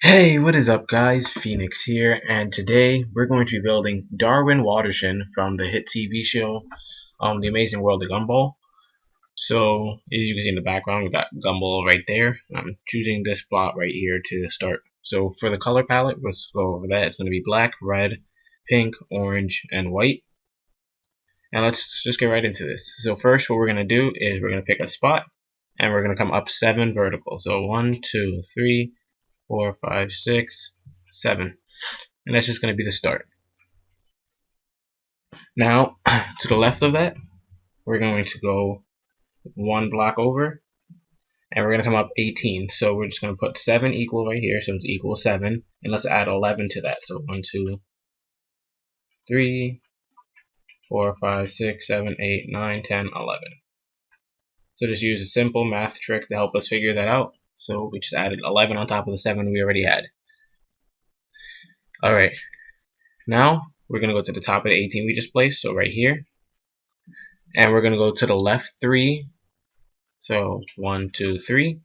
Hey, what is up guys? Phoenix here, and today we're going to be building Darwin Watterson from the hit TV show, The Amazing World of Gumball. So, as you can see in the background, we got Gumball right there. I'm choosing this spot right here to start. So for the color palette, let's go over that. It's going to be black, red, pink, orange, and white. And let's just get right into this. So first what we're going to do is we're going to pick a spot, and we're going to come up 7 vertical. So 1, 2, 3, 4, 5, 6, 7. And that's just going to be the start. Now, to the left of that, we're going to go 1 block over, and we're going to come up 18. So we're just going to put 7 equal right here, so it's equal 7, and let's add 11 to that. So 1, 2, 3, 4, 5, 6, 7, 8, 9, 10, 11. So just use a simple math trick to help us figure that out. So we just added 11 on top of the 7 we already had. Alright, now we're going to go to the top of the 18 we just placed, so right here. And we're going to go to the left 3. So 1, 2, 3.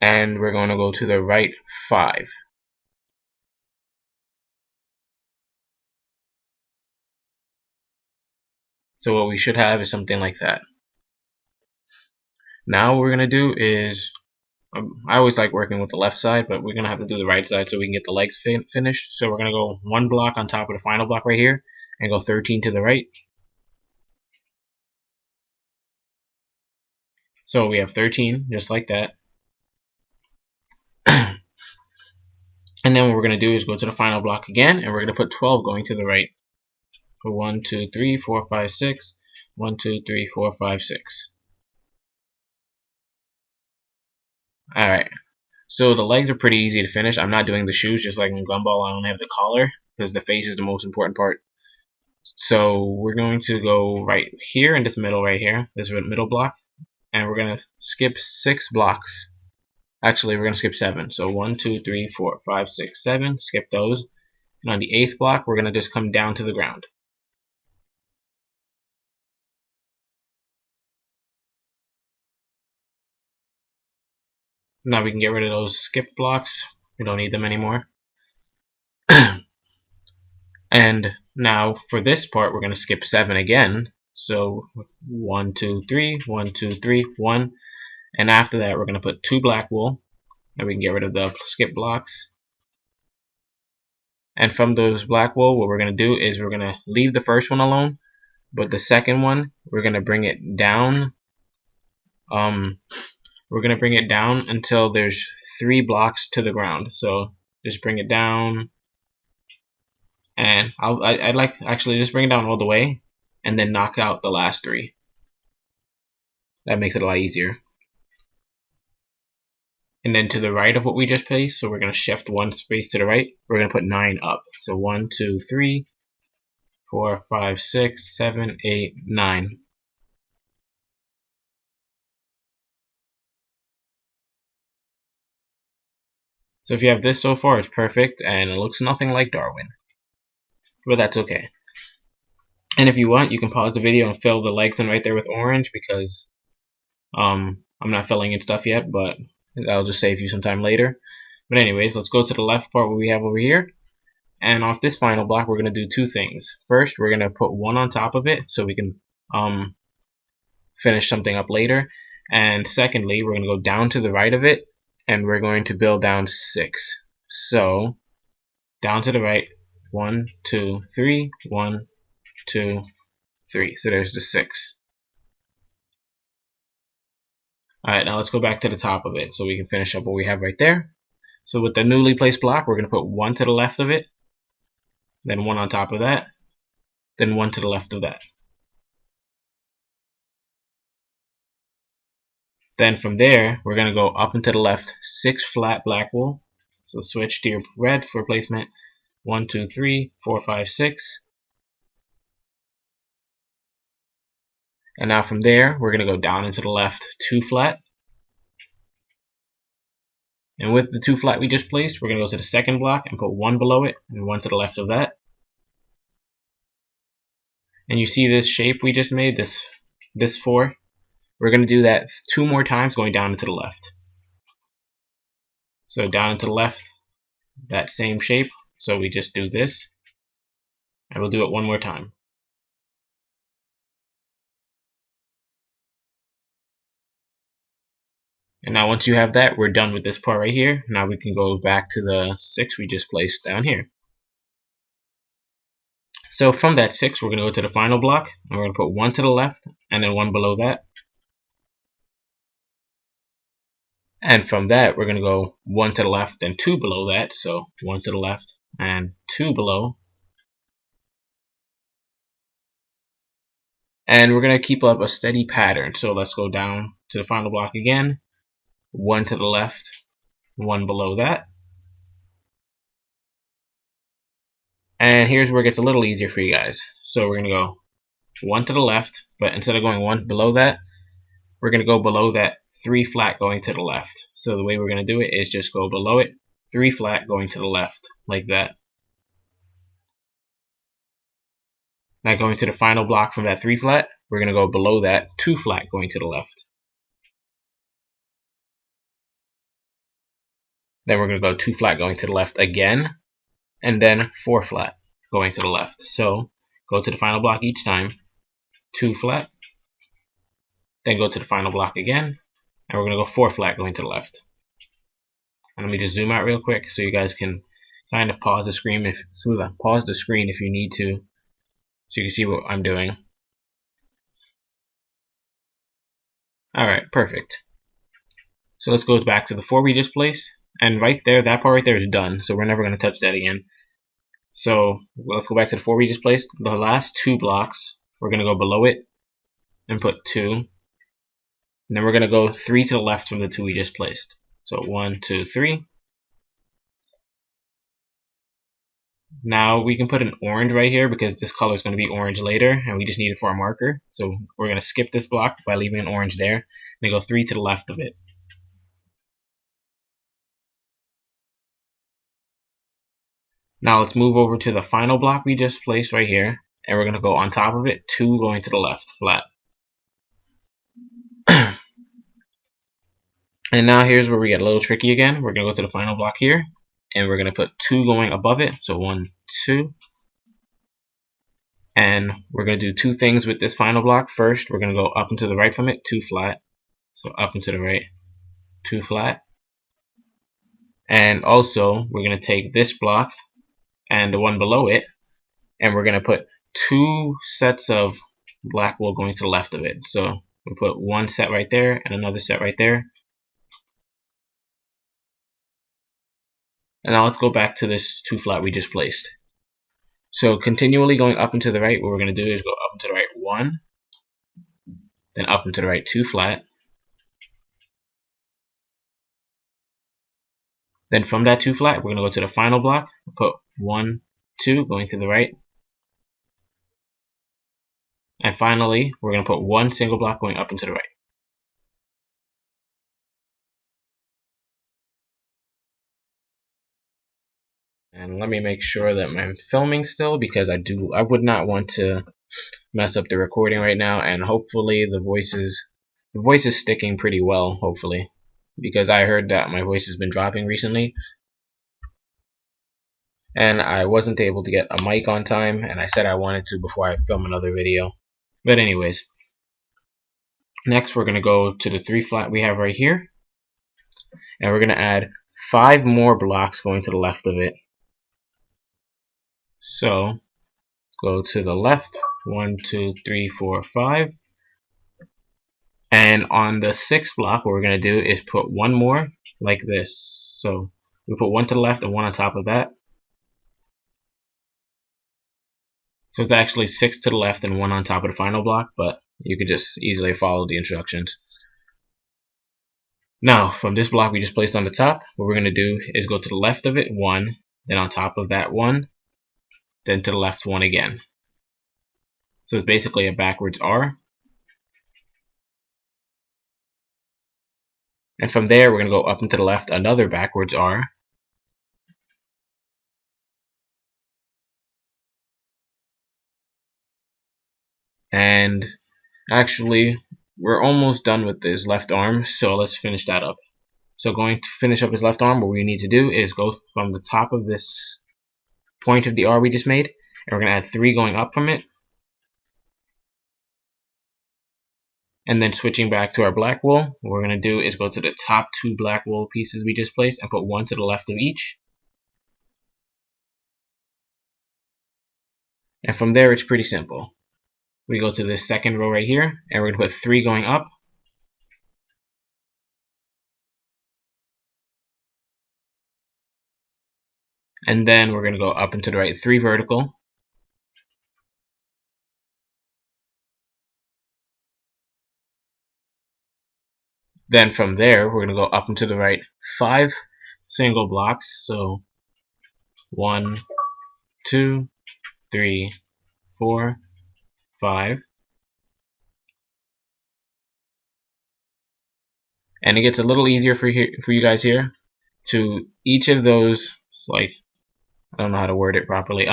And we're going to go to the right 5. So what we should have is something like that. Now what we're going to do is, I always like working with the left side, but we're going to have to do the right side so we can get the legs finished. So we're going to go 1 block on top of the final block right here, and go 13 to the right. So we have 13, just like that. And then what we're going to do is go to the final block again, and we're going to put 12 going to the right. For 1, 2, 3, 4, 5, 6. 1, 2, 3, 4, 5, 6. Alright, so the legs are pretty easy to finish. I'm not doing the shoes just like in Gumball. I only have the collar because the face is the most important part. So we're going to go right here in this middle right here, this middle block, and we're going to skip 6 blocks. Actually, we're going to skip 7. So 1, 2, 3, 4, 5, 6, 7. Skip those. And on the 8th block, we're going to just come down to the ground. Now we can get rid of those skip blocks. We don't need them anymore. And now for this part, we're going to skip 7 again. So 1, 2, 3, 1, 2, 3, 1. And after that, we're going to put 2 black wool. And we can get rid of the skip blocks. And from those black wool, what we're going to do is we're going to leave the first one alone. But the second one, we're going to bring it down. We're going to bring it down until there's 3 blocks to the ground. So just bring it down. And I'd like actually just bring it down all the way and then knock out the last 3. That makes it a lot easier. And then to the right of what we just placed, so we're going to shift 1 space to the right, we're going to put 9 up. So 1, 2, 3, 4, 5, 6, 7, 8, 9. So if you have this so far, it's perfect, and it looks nothing like Darwin. But that's okay. And if you want, you can pause the video and fill the legs in right there with orange, because I'm not filling in stuff yet, but I'll just save you some time later. But anyways, let's go to the left part where we have over here. And off this final block, we're going to do 2 things. First, we're going to put 1 on top of it so we can finish something up later. And secondly, we're going to go down to the right of it, and we're going to build down 6. So down to the right, 1, 2, 3, 1, 2, 3. So there's the 6. Alright, now let's go back to the top of it so we can finish up what we have right there. So with the newly placed block, we're going to put 1 to the left of it, then 1 on top of that, then 1 to the left of that. Then from there, we're going to go up and to the left 6 flat black wool. So switch to your red for placement. 1, 2, 3, 4, 5, 6. And now from there, we're going to go down and to the left 2 flat. And with the 2 flat we just placed, we're going to go to the second block and put 1 below it and 1 to the left of that. And you see this shape we just made, this 4? We're going to do that 2 more times going down and to the left. So down and to the left that same shape. So we just do this, and we'll do it one more time. And now once you have that, we're done with this part right here. Now we can go back to the 6 we just placed down here. So from that 6, we're going to go to the final block, and we're going to put 1 to the left, and then 1 below that. And from that, we're going to go 1 to the left and 2 below that. So 1 to the left and 2 below. And we're going to keep up a steady pattern. So let's go down to the final block again. 1 to the left, 1 below that. And here's where it gets a little easier for you guys. So we're going to go 1 to the left, but instead of going 1 below that, we're going to go below that 3 flat going to the left. So the way we're going to do it is just go below it, 3 flat going to the left, like that. Now going to the final block from that 3 flat, we're going to go below that 2 flat going to the left. Then we're going to go 2 flat going to the left again, and then 4 flat going to the left. So go to the final block each time, 2 flat, then go to the final block again, and we're going to go 4 flat going to the left. And let me just zoom out real quick so you guys can kind of pause the screen if you need to, so you can see what I'm doing. Alright, perfect. So let's go back to the 4 we just placed, and right there, that part right there is done, so we're never going to touch that again. So let's go back to the 4 we just placed. The last 2 blocks, we're going to go below it and put 2. And then we're going to go 3 to the left from the 2 we just placed. So 1, 2, 3. Now we can put an orange right here because this color is going to be orange later and we just need it for our marker. So we're going to skip this block by leaving an orange there. And then go 3 to the left of it. Now let's move over to the final block we just placed right here. And we're going to go on top of it, 2 going to the left, flat. And now here's where we get a little tricky again. We're going to go to the final block here. And we're going to put 2 going above it. So 1, 2. And we're going to do 2 things with this final block. First, we're going to go up and to the right from it, 2 flat. So up and to the right, 2 flat. And also, we're going to take this block and the one below it, and we're going to put 2 sets of black wool going to the left of it. So we put 1 set right there and another set right there. And now let's go back to this 2 flat we just placed. So continually going up and to the right, what we're going to do is go up and to the right 1, then up and to the right 2 flat. Then from that 2 flat, we're going to go to the final block, put 1, 2 going to the right. And finally, we're going to put 1 single block going up and to the right. And let me make sure that I'm filming still because I would not want to mess up the recording right now, and hopefully the voice is sticking pretty well, hopefully. Because I heard that my voice has been dropping recently. And I wasn't able to get a mic on time, and I said I wanted to before I film another video. But anyways, next we're going to go to the 3 flat we have right here, and we're going to add 5 more blocks going to the left of it. So go to the left, 1, 2, 3, 4, 5, and on the 6th block what we're going to do is put 1 more like this. So we put 1 to the left and 1 on top of that. So it's actually 6 to the left and 1 on top of the final block, but you could just easily follow the instructions. Now, from this block we just placed on the top, what we're going to do is go to the left of it, 1, then on top of that 1, then to the left 1 again. So it's basically a backwards R. And from there, we're going to go up and to the left, another backwards R. And actually, we're almost done with this left arm, so let's finish that up. So going to finish up his left arm, what we need to do is go from the top of this point of the R we just made, and we're going to add 3 going up from it. And then switching back to our black wool, what we're going to do is go to the top 2 black wool pieces we just placed and put 1 to the left of each. And from there, it's pretty simple. We go to this second row right here, and we're going to put 3 going up. And then we're going to go up and to the right 3 vertical. Then from there, we're going to go up and to the right 5 single blocks. So 1, 2, 3, 4, 5. And it gets a little easier for you guys here. To each of those, like, I don't know how to word it properly.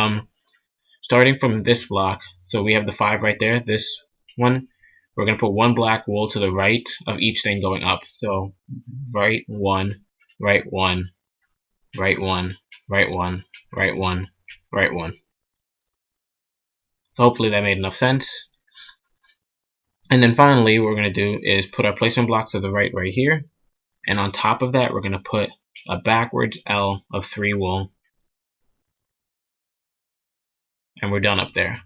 Starting from this block, so we have the 5 right there. This one, we're gonna put 1 black wool to the right of each thing going up. So right 1, right 1, right 1, right 1, right 1, right 1. So hopefully that made enough sense. And then finally, what we're gonna do is put our placement blocks to the right here, and on top of that, we're gonna put a backwards L of 3 wool. And we're done up there.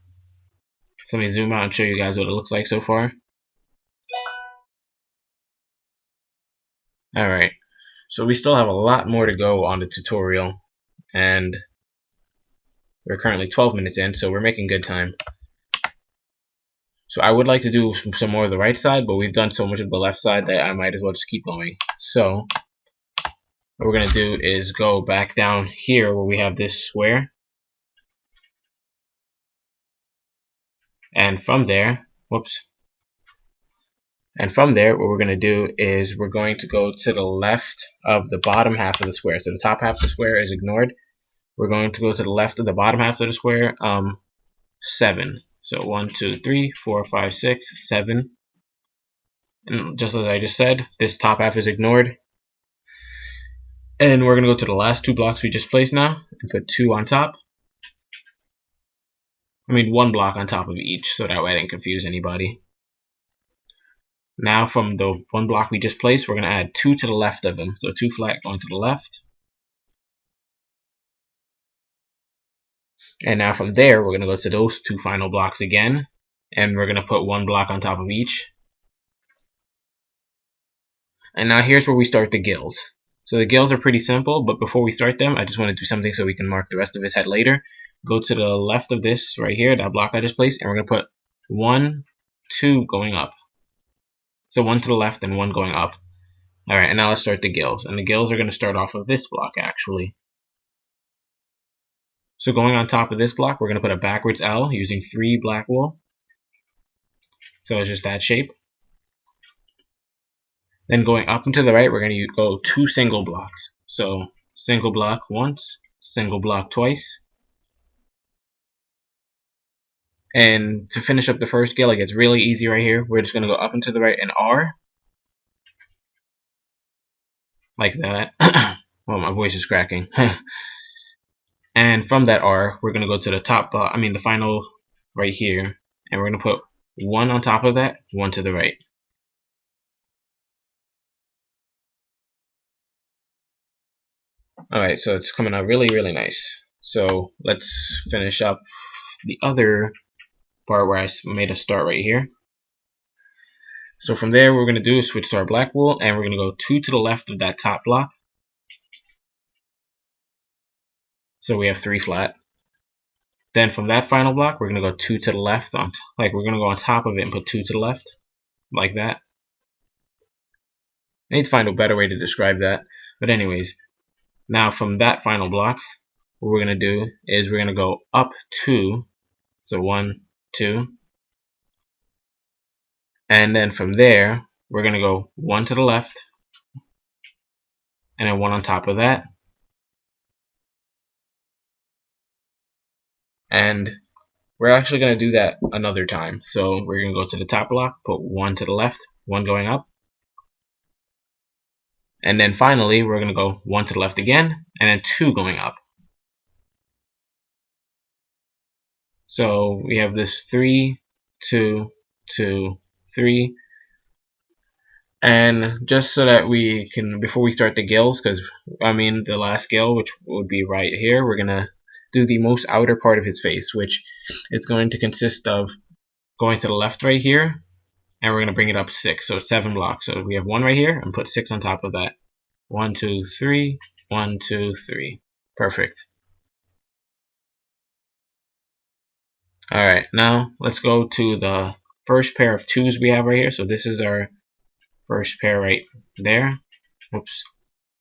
So let me zoom out and show you guys what it looks like so far. Alright, so we still have a lot more to go on the tutorial, and we're currently 12 minutes in, so we're making good time. So I would like to do some more of the right side, but we've done so much of the left side that I might as well just keep going. So what we're going to do is go back down here where we have this square. And from there, and from there, what we're going to do is we're going to go to the left of the bottom half of the square. So the top half of the square is ignored. We're going to go to the left of the bottom half of the square, 7. So 1, 2, 3, 4, 5, 6, 7. And just as I just said, this top half is ignored. And we're going to go to the last 2 blocks we just placed now and put 2 on top. I mean 1 block on top of each, so that way I didn't confuse anybody. Now from the 1 block we just placed, we're going to add 2 to the left of them. So 2 flat going to the left. And now from there, we're going to go to those 2 final blocks again. And we're going to put 1 block on top of each. And now here's where we start the gills. So the gills are pretty simple, but before we start them, I just want to do something so we can mark the rest of his head later. Go to the left of this right here, that block I just placed, and we're going to put 1, 2 going up. So 1 to the left and 1 going up. Alright, and now let's start the gills. And the gills are going to start off of this block, actually. So going on top of this block, we're going to put a backwards L using 3 black wool. So it's just that shape. Then going up and to the right, we're going to go 2 single blocks. So single block once, single block twice. And to finish up the first gill, it gets really easy right here. We're just going to go up and to the right and R. Like that. Well, my voice is cracking. And from that R, we're going to go to the top, the final right here. And we're going to put 1 on top of that, 1 to the right. Alright, so it's coming out really, really nice. So let's finish up the other part where I made a start right here. So from there, what we're going to do is switch to our black wool, and we're going to go 2 to the left of that top block. So we have 3 flat. Then from that final block, we're going to go 2 to the left. We're going to go on top of it and put 2 to the left. Like that. I need to find a better way to describe that. But anyways, now from that final block, what we're going to do is we're going to go up 2. So 1, 2. And then from there, we're going to go 1 to the left. And then 1 on top of that. And we're actually going to do that another time. So we're going to go to the top block, put 1 to the left, 1 going up. And then finally, we're going to go 1 to the left again, and then 2 going up. So we have this 3, 2, 2, 3. And just so that we can, before we start the gills, because I mean the last gill, which would be right here, we're going to do the most outer part of his face, which it's going to consist of going to the left right here, and we're going to bring it up 6, so it's 7 blocks. So we have 1 right here, and put 6 on top of that. 1, 2, 3, 1, 2, 3. Perfect. Alright, now let's go to the first pair of 2s we have right here. So this is our first pair right there. Oops.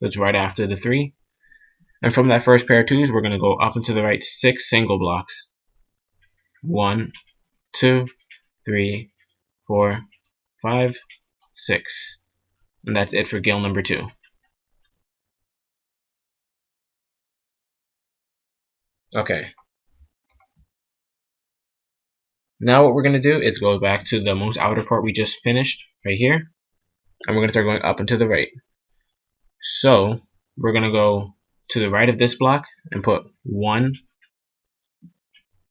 That's right after the 3. And from that first pair of 2s, we're going to go up and to the right 6 single blocks. 1, 2, 3, 4, 5, 6. And that's it for gill number 2. Okay. Now what we're going to do is go back to the most outer part we just finished right here. And we're going to start going up and to the right. So we're going to go to the right of this block and put 1.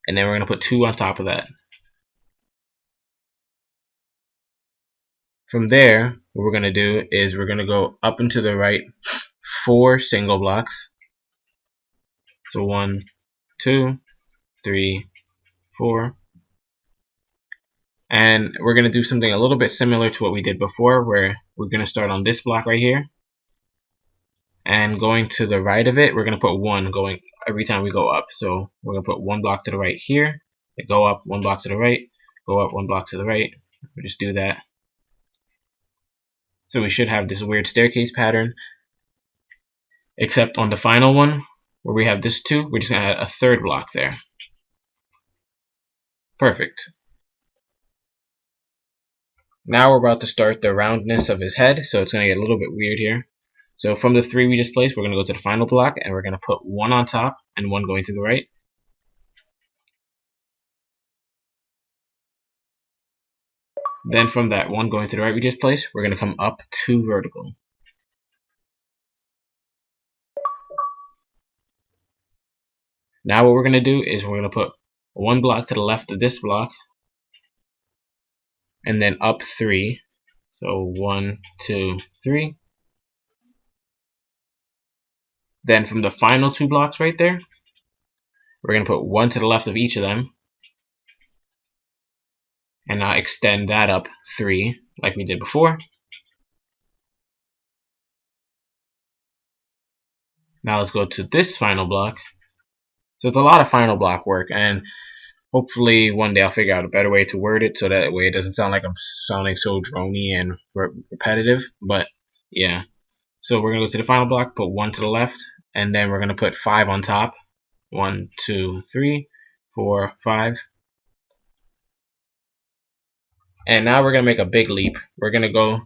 And then we're going to put 2 on top of that. From there, what we're going to do is we're going to go up and to the right 4 single blocks. So 1, 2, 3, 4. And we're going to do something a little bit similar to what we did before, where we're going to start on this block right here. And going to the right of it, we're going to put 1 going every time we go up. So we're going to put 1 block to the right here, go up 1 block to the right, go up 1 block to the right. We'll just do that. So we should have this weird staircase pattern. Except on the final one, where we have this 2, we're just going to add a 3rd block there. Perfect. Now we're about to start the roundness of his head, so it's going to get a little bit weird here. So from the 3 we just placed, we're going to go to the final block, and we're going to put 1 on top and 1 going to the right. Then from that 1 going to the right we just placed, we're going to come up 2 vertical. Now what we're going to do is we're going to put 1 block to the left of this block, and then up 3. So 1, 2, 3. Then from the final 2 blocks right there, we're going to put 1 to the left of each of them, and now extend that up 3 like we did before. Now let's go to this final block. So it's a lot of final block work, and hopefully one day I'll figure out a better way to word it so that way it doesn't sound like I'm sounding so drony and repetitive. But yeah, so we're gonna go to the final block, put 1 to the left, and then we're gonna put 5 on top. 1, 2, 3, 4, 5. And now we're gonna make a big leap. We're gonna go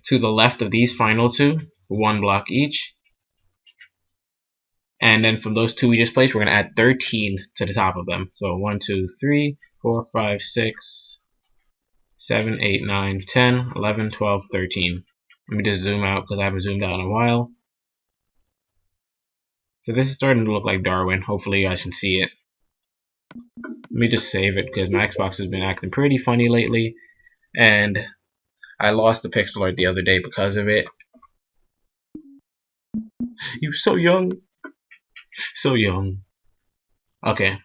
to the left of these final 2, 1 block each. And then from those 2 we just placed, we're going to add 13 to the top of them. So 1, 2, 3, 4, 5, 6, 7, 8, 9, 10, 11, 12, 13. Let me just zoom out because I haven't zoomed out in a while. So this is starting to look like Darwin. Hopefully you guys can see it. Let me just save it because my Xbox has been acting pretty funny lately. And I lost the pixel art the other day because of it. You're so young. So young. Okay.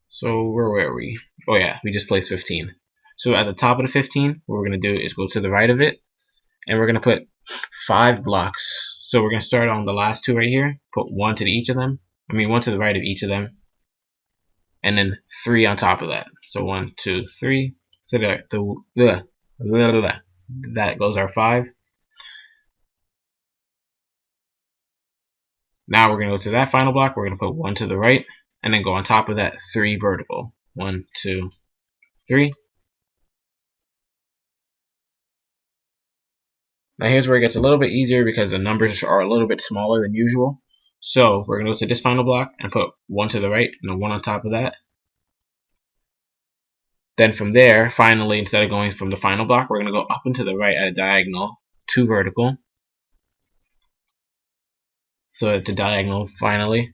So where were we? Oh yeah, we just placed 15. So at the top of the 15, what we're going to do is go to the right of it, and we're going to put 5 blocks. So we're going to start on the last 2 right here, put 1 to each of them. I mean 1 to the right of each of them, and then 3 on top of that. So 1, 2, 3. So that goes our 5. Now we're going to go to that final block. We're going to put 1 to the right, and then go on top of that 3 vertical. 1, 2, 3. Now here's where it gets a little bit easier because the numbers are a little bit smaller than usual. So we're going to go to this final block and put 1 to the right and then 1 on top of that. Then from there, finally, instead of going from the final block, we're going to go up and to the right at a diagonal, 2 vertical. So it's a diagonal finally.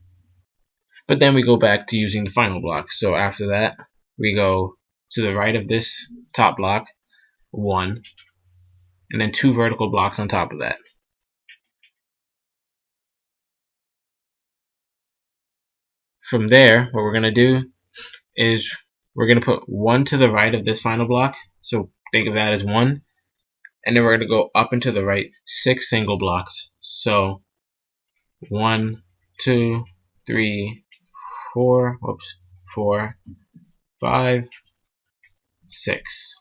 But then we go back to using the final block. So after that, we go to the right of this top block, 1, and then 2 vertical blocks on top of that. From there, what we're going to do is we're going to put 1 to the right of this final block. So think of that as 1. And then we're going to go up and to the right 6 single blocks. So 1, 2, 3, 4, 4, 5, 6.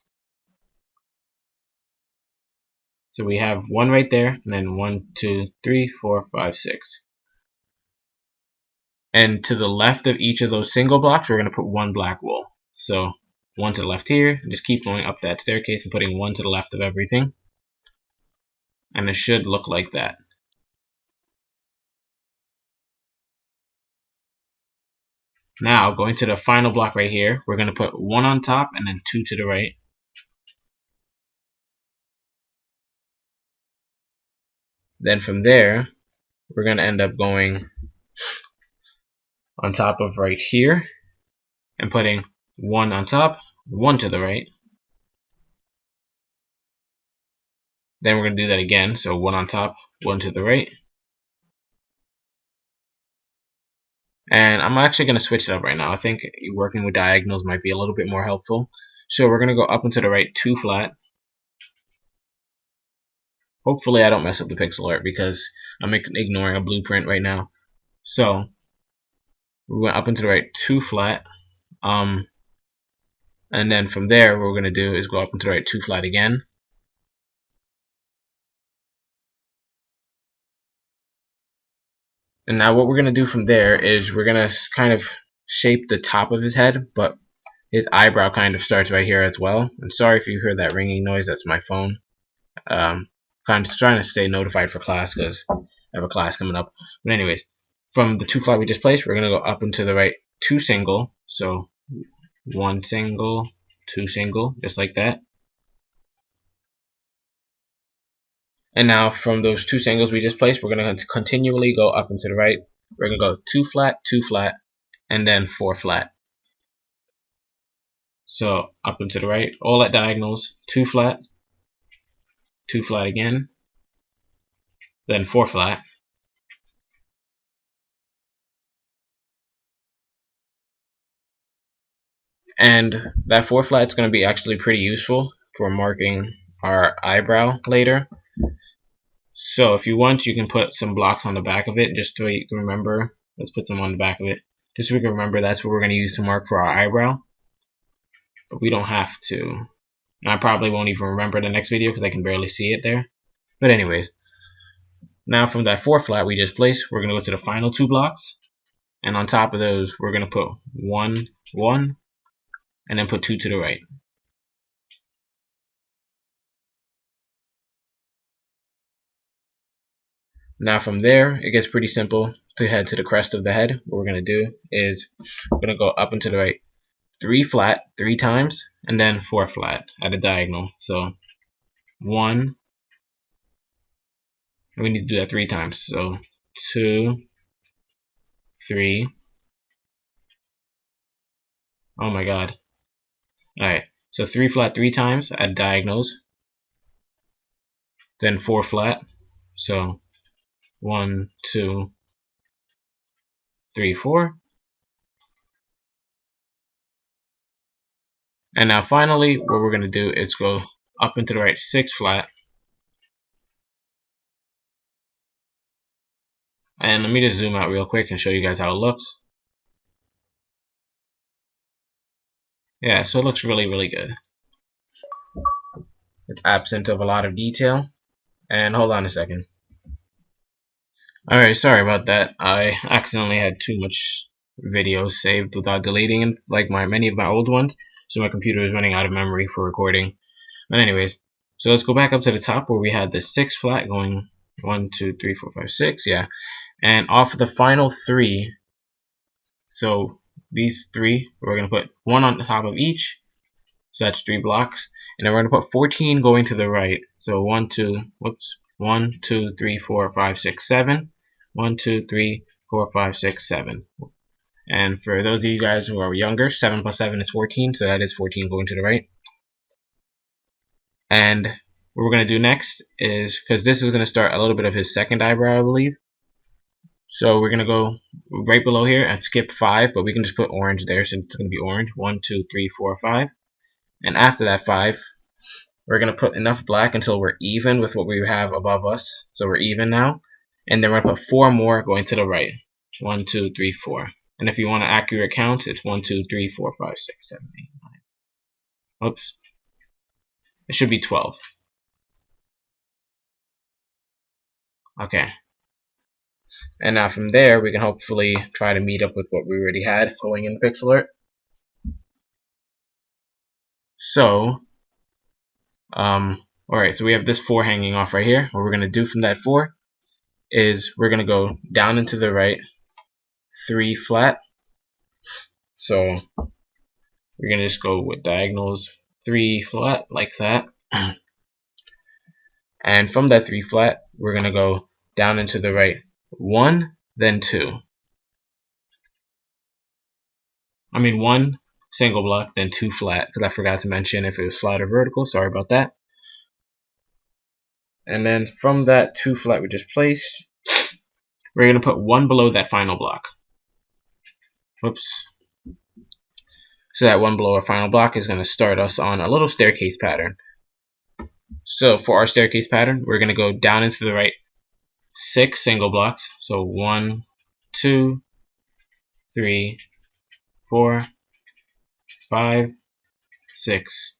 So we have 1 right there, and then 1, 2, 3, 4, 5, 6. And to the left of each of those single blocks, we're going to put 1 black wool. So 1 to the left here, and just keep going up that staircase and putting 1 to the left of everything. And it should look like that. Now, going to the final block right here, we're going to put 1 on top and then 2 to the right. Then from there, we're going to end up going on top of right here and putting 1 on top, 1 to the right. Then we're going to do that again, so 1 on top, 1 to the right. And I'm actually going to switch it up right now. I think working with diagonals might be a little bit more helpful. So we're going to go up and to the right 2 flat. Hopefully I don't mess up the pixel art because I'm ignoring a blueprint right now. So we went up and to the right 2 flat. And then from there, what we're going to do is go up and to the right 2 flat again. And now what we're going to do from there is we're going to kind of shape the top of his head, but his eyebrow kind of starts right here as well. And sorry if you hear that ringing noise, that's my phone. Kind of trying to stay notified for class because I have a class coming up. But anyways, from the 2 flat we just placed, we're going to go up and to the right 2 single. So 1 single, 2 single, just like that. And now from those 2 singles we just placed, we're going to continually go up and to the right. We're going to go 2 flat, and then 4 flat. So up and to the right, all at diagonals, 2 flat again, then 4 flat. And that 4 flat is going to be actually pretty useful for marking our eyebrow later. So if you want, you can put some blocks on the back of it just so you can remember. Let's put some on the back of it just so we can remember that's what we're going to use to mark for our eyebrow. But we don't have to. And I probably won't even remember the next video because I can barely see it there. But anyways, now from that 4 flat we just placed, we're going to go to the final 2 blocks. And on top of those, we're going to put 1, 1, and then put 2 to the right. Now from there, it gets pretty simple to head to the crest of the head. What we're going to do is we're going to go up and to the right 3 flat 3 times, and then 4 flat at a diagonal. So 1, and we need to do that 3 times. So 2, 3. Oh my god. Alright, so 3 flat 3 times at diagonals, then 4 flat. So 1, 2, 3, 4. And now finally, what we're going to do is go up and to the right 6 flat. And let me just zoom out real quick and show you guys how it looks. Yeah, so it looks really, really good. It's absent of a lot of detail. And hold on a second. Alright, sorry about that. I accidentally had too much videos saved without deleting them, like many of my old ones. So my computer is running out of memory for recording. But anyways, so let's go back up to the top where we had the 6 flat going 1, 2, 3, 4, 5, 6, yeah. And off of the final 3, so these 3, we're going to put 1 on the top of each, So that's 3 blocks. And then we're going to put 14 going to the right. So 1, 2, whoops, 1, 2, 3, 4, 5, 6, 7. 1, 2, 3, 4, 5, 6, 7. And for those of you guys who are younger, 7 plus 7 is 14, so that is 14 going to the right. And what we're going to do next is, because this is going to start a little bit of his second eyebrow, I believe. So we're going to go right below here and skip 5, but we can just put orange there since it's going to be orange. 1, 2, 3, 4, 5. And after that 5, we're going to put enough black until we're even with what we have above us. So we're even now. And then we're going to put 4 more going to the right. 1, 2, 3, 4. And if you want an accurate count, it's 1, 2, 3, 4, 5, 6, 7, 8, 9. Oops. It should be 12. Okay. And now from there, we can hopefully try to meet up with what we already had going in pixel art. So, alright, so we have this 4 hanging off right here. What we're going to do from that 4 is we're going to go down and to the right 3 flat. So, we're going to just go with diagonals 3 flat like that. And from that 3 flat, we're going to go down and to the right 1, then 2. I mean 1 single block, then 2 flat, because I forgot to mention if it was flat or vertical. Sorry about that. And then from that 2 flat we just placed, we're going to put 1 below that final block. Whoops. So that 1 below our final block is going to start us on a little staircase pattern. So for our staircase pattern, we're going to go down into the right 6 single blocks. So 1, 2, 3, 4, 5, 6.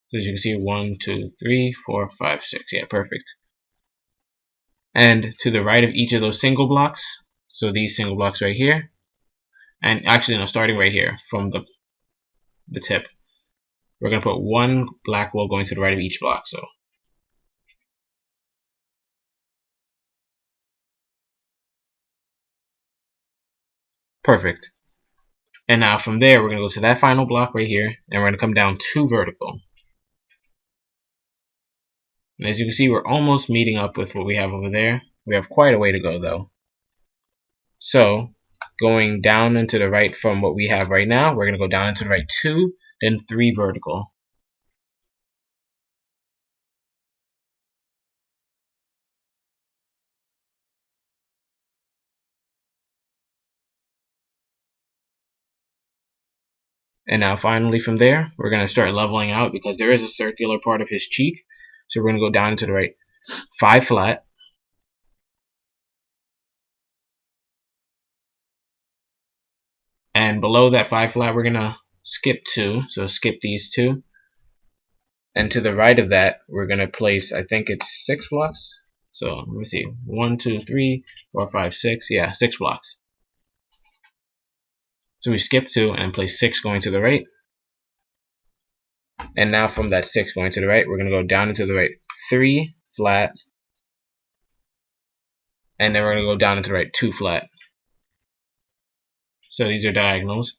So as you can see, 1, 2, 3, 4, 5, 6. Yeah, perfect. And to the right of each of those single blocks, so these single blocks right here, and actually no, starting right here from the tip, we're going to put 1 black wool going to the right of each block. So perfect. And now from there, we're going to go to that final block right here, and we're going to come down 2 vertical. And as you can see, we're almost meeting up with what we have over there. We have quite a way to go though. So going down and to the right from what we have right now, we're going to go down and to the right 2, then 3 vertical. And now finally from there, we're going to start leveling out because there is a circular part of his cheek. So we're going to go down and to the right 5 flat. And below that 5 flat, we're going to skip 2. So skip these 2. And to the right of that, we're going to place, I think it's 6 blocks. So let me see, 1, 2, 3, 4, 5, 6. Yeah, 6 blocks. So we skip 2 and place 6 going to the right. And now from that 6 going to the right, we're going to go down and to the right 3 flat. And then we're going to go down and to the right 2 flat. So these are diagonals.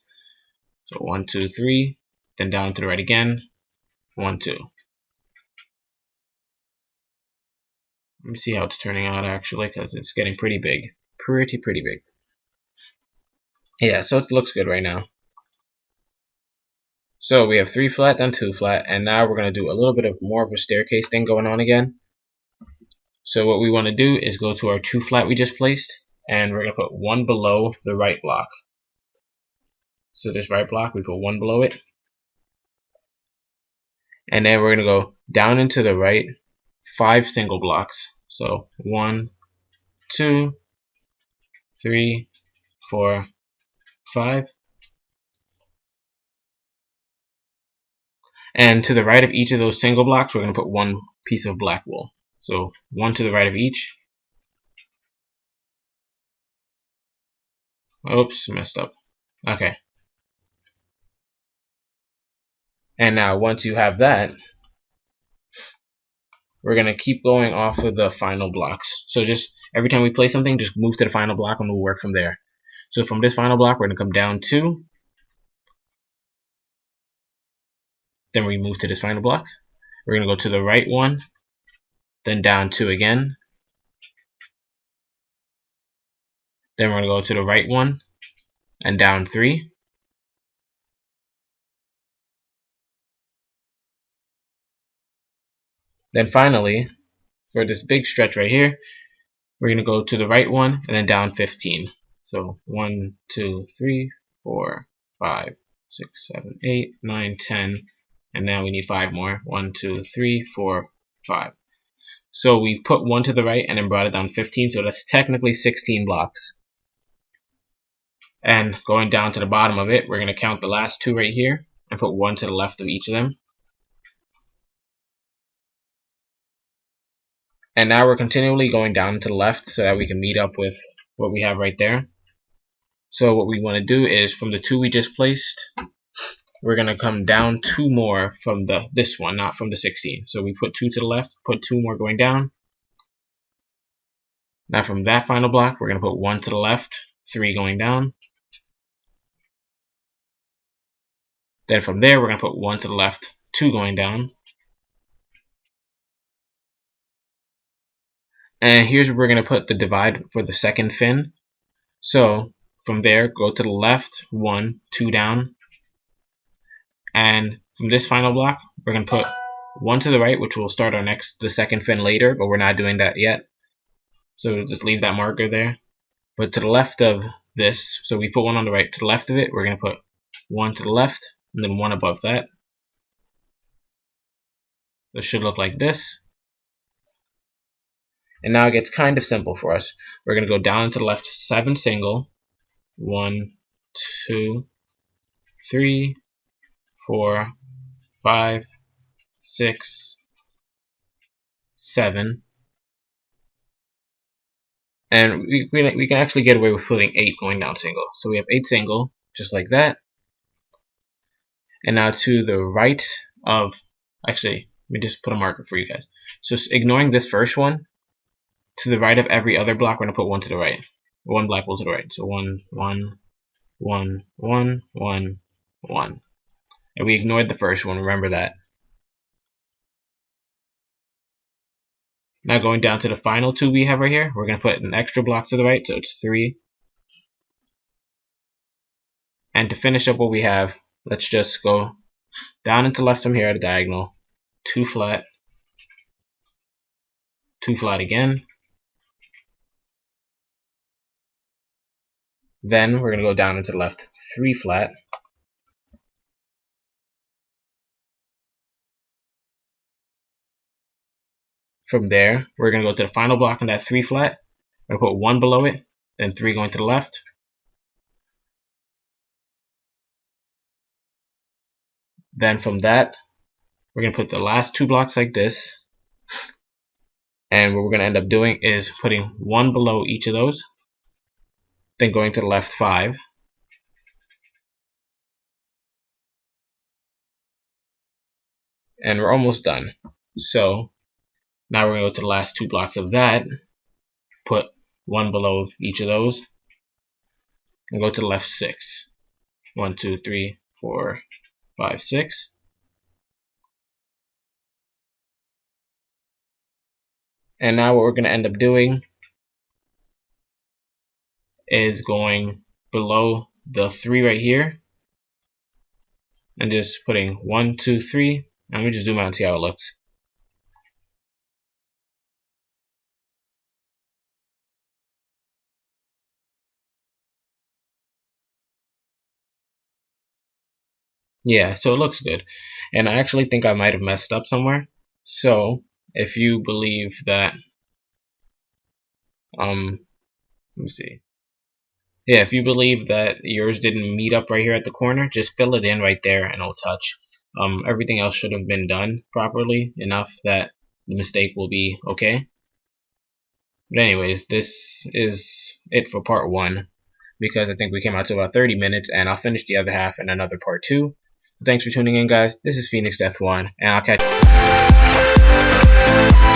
So 1, 2, 3, then down to the right again, 1, 2. Let me see how it's turning out actually, because it's getting pretty big. Pretty big. Yeah, so it looks good right now. So we have 3 flat, then 2 flat, and now we're going to do a little bit of more of a staircase thing going on again. So what we want to do is go to our 2 flat we just placed, and we're going to put 1 below the right block. So this right block, we put 1 below it. And then we're going to go down into the right 5 single blocks. So 1, 2, 3, 4, 5. And to the right of each of those single blocks, we're going to put 1 piece of black wool. So 1 to the right of each. Oops, messed up. Okay. And now once you have that, we're going to keep going off of the final blocks. So just every time we place something, just move to the final block and we'll work from there. So from this final block, we're going to come down 2. Then we move to this final block. We're going to go to the right one, then down 2 again. Then we're going to go to the right one and down 3. Then finally, for this big stretch right here, we're going to go to the right one and then down 15. So 1, 2, 3, 4, 5, 6, 7, 8, 9, 10. And now we need 5 more. 1, 2, 3, 4, 5. So we put 1 to the right and then brought it down 15. So that's technically 16 blocks. And going down to the bottom of it, we're going to count the last 2 right here and put 1 to the left of each of them. And now we're continually going down to the left so that we can meet up with what we have right there. So what we want to do is from the 2 we just placed, we're going to come down 2 more from this one, not from the 16. So we put 2 to the left, put 2 more going down. Now from that final block, we're going to put 1 to the left, 3 going down. Then from there, we're going to put 1 to the left, 2 going down. And here's where we're going to put the divide for the second fin. So from there, go to the left, 1, 2 down. And from this final block, we're going to put 1 to the right, which will start the second fin later, but we're not doing that yet. So we'll just leave that marker there. But to the left of this, so we put 1 on the right, to the left of it, we're going to put 1 to the left, and then 1 above that. It should look like this. And now it gets kind of simple for us. We're going to go down to the left 7 single. 1, 2, 3, 4, 5, 6, 7. And we can actually get away with putting 8 going down single. So we have 8 single, just like that. And now to the right of, actually, let me just put a marker for you guys. So ignoring this first one, to the right of every other block, we're going to put 1 to the right. 1 black will to the right. So 1, 1, 1, 1, 1, 1. And we ignored the first one, remember that. Now going down to the final 2 we have right here, we're going to put an extra block to the right, so it's 3. And to finish up what we have, let's just go down and to left from here at a diagonal, 2 flat, 2 flat again. Then we're going to go down and to the left, 3 flat. From there, we're going to go to the final block on that 3 flat. We're going to put 1 below it, then 3 going to the left. Then from that, we're going to put the last 2 blocks like this. And what we're going to end up doing is putting 1 below each of those. Then going to the left 5. And we're almost done. So now we're going to go to the last 2 blocks of that. Put 1 below each of those. And go to the left 6. 1, 2, 3, 4, 5, 6. And now what we're going to end up doing is going below the 3 right here. And just putting 1, 2, 3. And we just zoom out and see how it looks. Yeah, so it looks good. And I actually think I might have messed up somewhere. So if you believe that, let me see. Yeah, if you believe that yours didn't meet up right here at the corner, just fill it in right there and it'll touch. Everything else should have been done properly enough that the mistake will be okay. But anyways, this is it for part 1, because I think we came out to about 30 minutes, and I'll finish the other half in another part 2. Thanks for tuning in, guys. This is Phoenix Death 1, and I'll catch you.